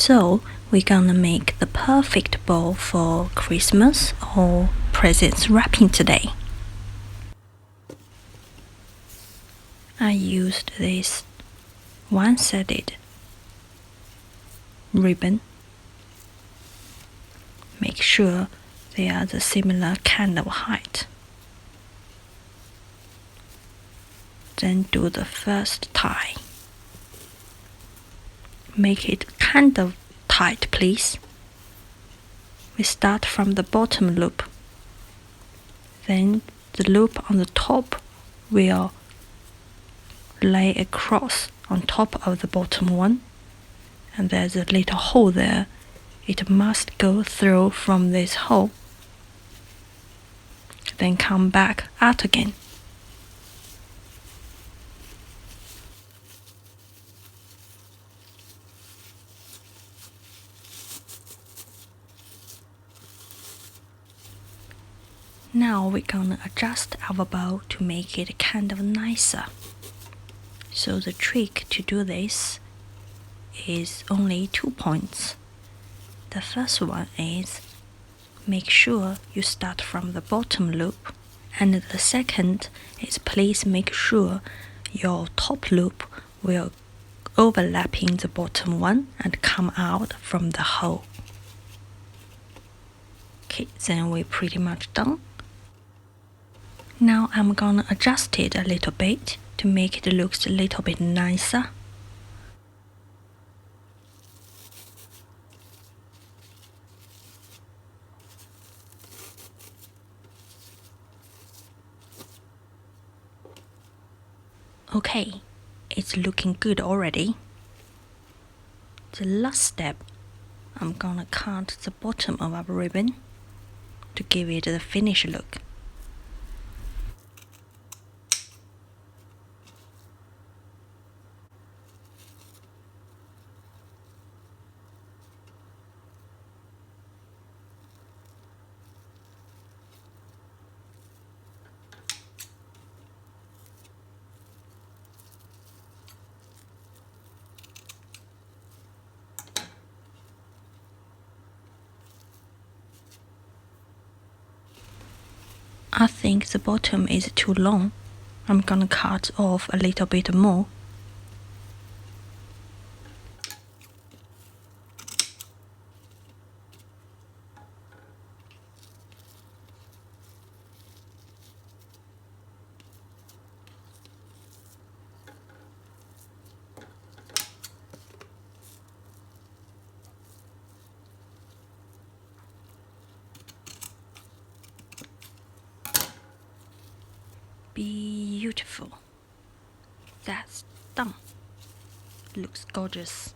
So we're gonna make the perfect bow for Christmas or presents wrapping today. I used this one-sided ribbon. Make sure they are the similar kind of height. Then do the first tie. Make it kind of tight, please. We start from the bottom loop. Then the loop on the top will lay across on top of the bottom one, and there's a little hole there. It must go through from this hole, then come back out again. Now we're gonna adjust our bow to make it kind of nicer. So the trick to do this is only 2 points. The first one is make sure you start from the bottom loop, and the second is please make sure your top loop will overlapping the bottom one and come out from the hole. Okay, then we're pretty much done. Now I'm gonna adjust it a little bit to make it look a little bit nicer. Okay, it's looking good already. The last step, I'm gonna cut the bottom of our ribbon to give it the finished look. I think the bottom is too long. I'm gonna cut off a little bit more. Beautiful. That's done. Looks gorgeous.